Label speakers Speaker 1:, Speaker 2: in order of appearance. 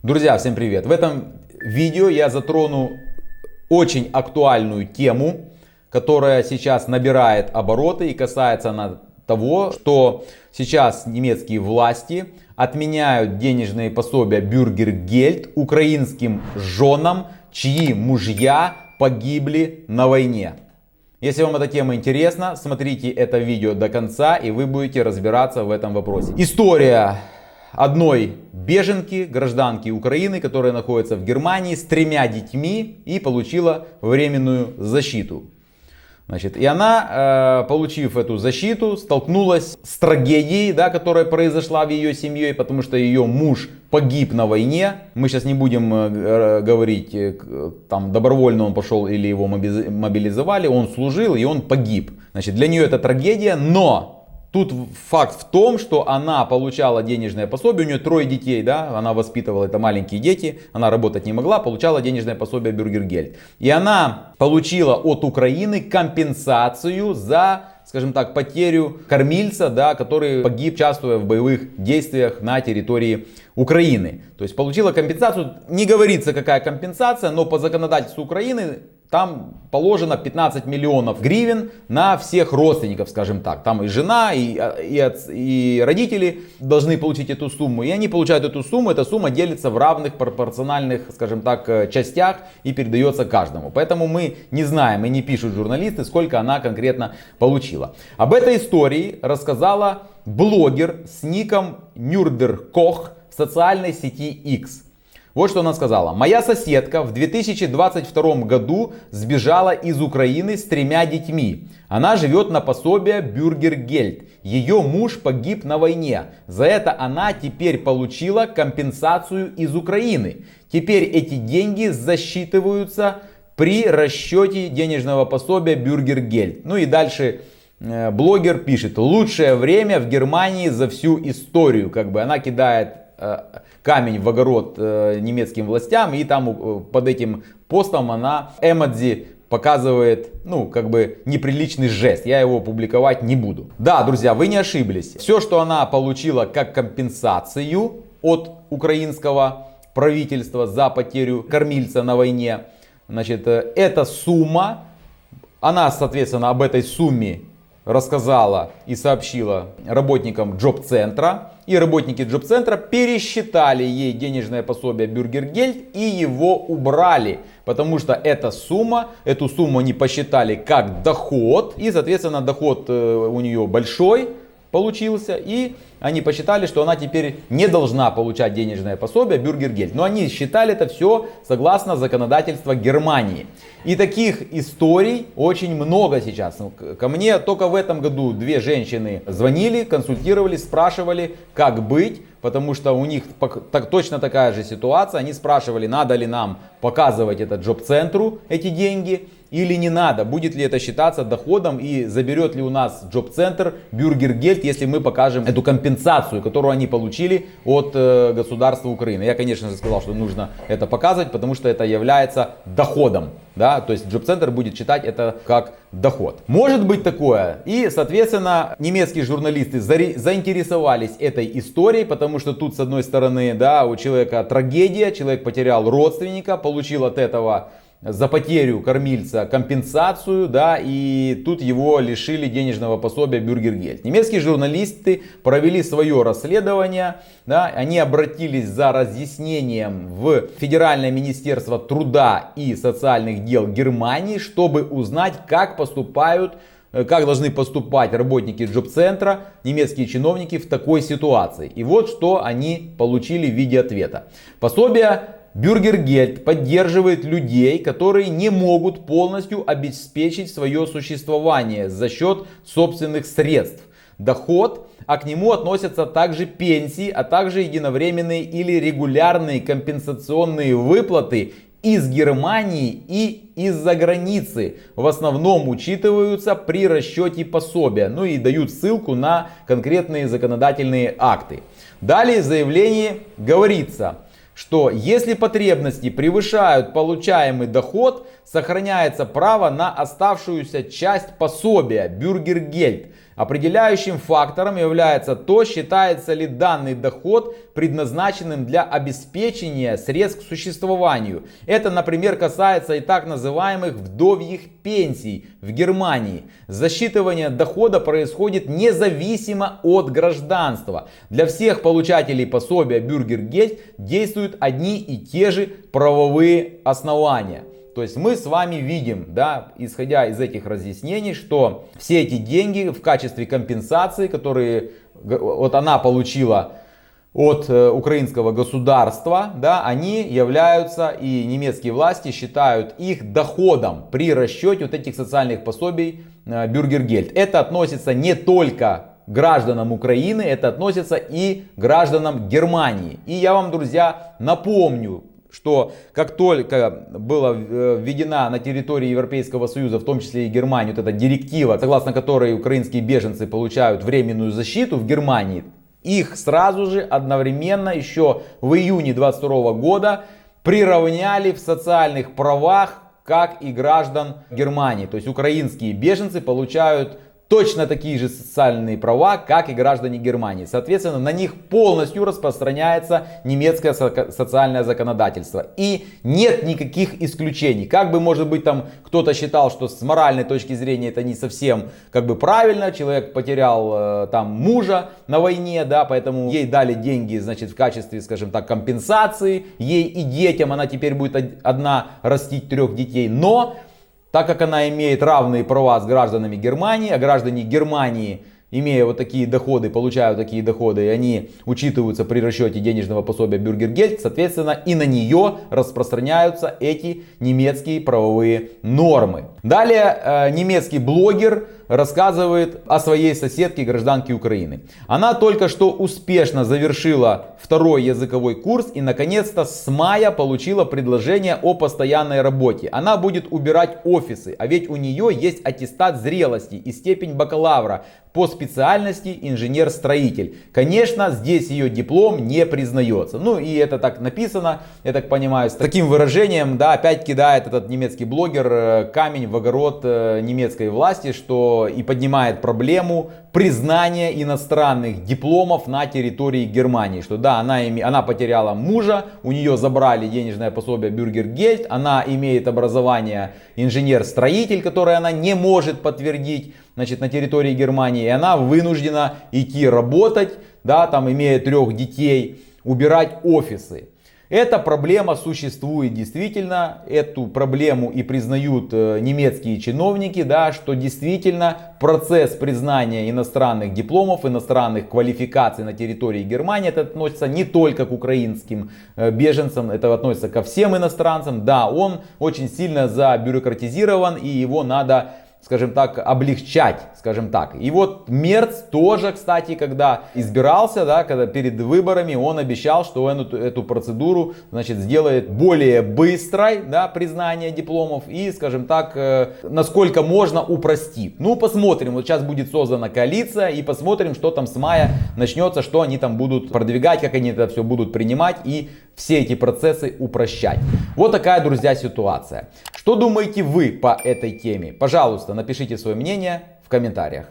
Speaker 1: Друзья, всем привет! В этом видео я затрону очень актуальную тему, которая сейчас набирает обороты и касается она того, что сейчас немецкие власти отменяют денежные пособия Bürgergeld украинским женам, чьи мужья погибли на войне. Если вам эта тема интересна, смотрите это видео до конца, и вы будете разбираться в этом вопросе. История одной беженки, гражданки Украины, которая находится в Германии с 3 детьми и получила временную защиту. И она, получив эту защиту, столкнулась с трагедией, которая произошла в ее семье, потому что ее муж погиб на войне. Мы сейчас не будем говорить, там добровольно он пошел или его мобилизовали, он служил и он погиб. Для нее это трагедия, но тут факт в том, что она получала денежное пособие, у нее 3 детей, она воспитывала, это маленькие дети, она работать не могла, получала денежное пособие Bürgergeld. И она получила от Украины компенсацию за, скажем так, потерю кормильца, который погиб, участвуя в боевых действиях на территории Украины. То есть получила компенсацию, не говорится какая компенсация, но по законодательству Украины там положено 15 миллионов гривен на всех родственников, скажем так. Там и жена, и родители должны получить эту сумму. И они получают эту сумму. Эта сумма делится в равных пропорциональных, скажем так, частях и передается каждому. Поэтому мы не знаем и не пишут журналисты, сколько она конкретно получила. Об этой истории рассказала блогер с ником Нюрдеркох в социальной сети X. Вот что она сказала. Моя соседка в 2022 году сбежала из Украины с 3 детьми. Она живет на пособие Bürgergeld. Ее муж погиб на войне. За это она теперь получила компенсацию из Украины. Теперь эти деньги засчитываются при расчете денежного пособия Bürgergeld. И дальше блогер пишет. Лучшее время в Германии за всю историю. Она кидает камень в огород немецким властям, и там под этим постом она эмодзи показывает, неприличный жест. Я его публиковать не буду. Да, друзья, вы не ошиблись. Все, что она получила как компенсацию от украинского правительства за потерю кормильца на войне, эта сумма, она, соответственно, об этой сумме рассказала и сообщила работникам джоб-центра. И работники джоб-центра пересчитали ей денежное пособие Bürgergeld и его убрали. Потому что эту сумму они посчитали как доход. И, соответственно, доход у нее большой получился. И они посчитали, что она теперь не должна получать денежное пособие Bürgergeld. Но они считали это все согласно законодательству Германии. И таких историй очень много сейчас. Ко мне только в этом году 2 женщины звонили, консультировали, спрашивали, как быть. Потому что у них точно такая же ситуация. Они спрашивали, надо ли нам показывать это джоб-центру, эти деньги, или не надо. Будет ли это считаться доходом и заберет ли у нас джоб-центр Bürgergeld, если мы покажем эту компенсацию, которую они получили от государства Украины. Я, конечно же, сказал, что нужно это показывать, потому что это является доходом. То есть джоб-центр будет считать это как доход. Может быть такое. И, соответственно, немецкие журналисты заинтересовались этой историей, потому что тут, с одной стороны, у человека трагедия, человек потерял родственника, получил от этого за потерю кормильца компенсацию, и тут его лишили денежного пособия Bürgergeld. Немецкие журналисты провели свое расследование, они обратились за разъяснением в Федеральное министерство труда и социальных дел Германии, чтобы узнать, как должны поступать работники джоб-центра, немецкие чиновники в такой ситуации. И вот что они получили в виде ответа. Пособие Bürgergeld поддерживает людей, которые не могут полностью обеспечить свое существование за счет собственных средств. Доход, а к нему относятся также пенсии, а также единовременные или регулярные компенсационные выплаты из Германии и из-за границы. В основном учитываются при расчете пособия. И дают ссылку на конкретные законодательные акты. Далее в заявлении говорится, что если потребности превышают получаемый доход, сохраняется право на оставшуюся часть пособия Bürgergeld. Определяющим фактором является то, считается ли данный доход предназначенным для обеспечения средств к существованию. Это, например, касается и так называемых вдовьих пенсий в Германии. Засчитывание дохода происходит независимо от гражданства. Для всех получателей пособия Bürgergeld действуют одни и те же правовые основания. То есть мы с вами видим, да, исходя из этих разъяснений, что все эти деньги в качестве компенсации, которые вот она получила от украинского государства, да, они являются, и немецкие власти считают их доходом при расчете вот этих социальных пособий Bürgergeld. Это относится не только к гражданам Украины, это относится и к гражданам Германии. И я вам, друзья, напомню, что как только была введена на территории Европейского Союза, в том числе и Германии, вот эта директива, согласно которой украинские беженцы получают временную защиту в Германии, их сразу же одновременно еще в июне 2022 года приравняли в социальных правах, как и граждан Германии. То есть украинские беженцы получают точно такие же социальные права, как и граждане Германии. Соответственно, на них полностью распространяется немецкое социальное законодательство. И нет никаких исключений. Как бы, может быть, там кто-то считал, что с моральной точки зрения это не совсем как бы правильно. Человек потерял там мужа на войне, да, поэтому ей дали деньги, значит, в качестве, скажем так, компенсации. Ей и детям, она теперь будет одна растить 3 детей. Но так как она имеет равные права с гражданами Германии, а граждане Германии, имея вот такие доходы, получают такие доходы, и они учитываются при расчете денежного пособия Bürgergeld, соответственно, и на нее распространяются эти немецкие правовые нормы. Далее немецкий блогер рассказывает о своей соседке, гражданке Украины. Она только что успешно завершила 2-й языковой курс и наконец-то с мая получила предложение о постоянной работе. Она будет убирать офисы, а ведь у нее есть аттестат зрелости и степень бакалавра по специальности инженер-строитель. Конечно, здесь ее диплом не признается. Ну и это так написано, я так понимаю, с таким выражением, да, опять кидает этот немецкий блогер камень в огород немецкой власти, что и поднимает проблему признания иностранных дипломов на территории Германии. Что да, она потеряла мужа, у нее забрали денежное пособие Bürgergeld, она имеет образование инженер-строитель, которое она не может подтвердить, значит, на территории Германии, и она вынуждена идти работать, да, там имея 3 детей, убирать офисы. Эта проблема существует действительно, эту проблему и признают немецкие чиновники, да, что действительно процесс признания иностранных дипломов, иностранных квалификаций на территории Германии, это относится не только к украинским беженцам, это относится ко всем иностранцам. Да, он очень сильно забюрократизирован и его надо, скажем так, облегчать, скажем так. И вот Мерц тоже, кстати, когда избирался, да, когда перед выборами, он обещал, что он эту процедуру, значит, сделает более быстрой, да, признание дипломов и, скажем так, насколько можно упростит. Ну, посмотрим, вот сейчас будет создана коалиция и посмотрим, что там с мая начнется, что они там будут продвигать, как они это все будут принимать и все эти процессы упрощать. Вот такая, друзья, ситуация. Что думаете вы по этой теме? Пожалуйста, напишите свое мнение в комментариях.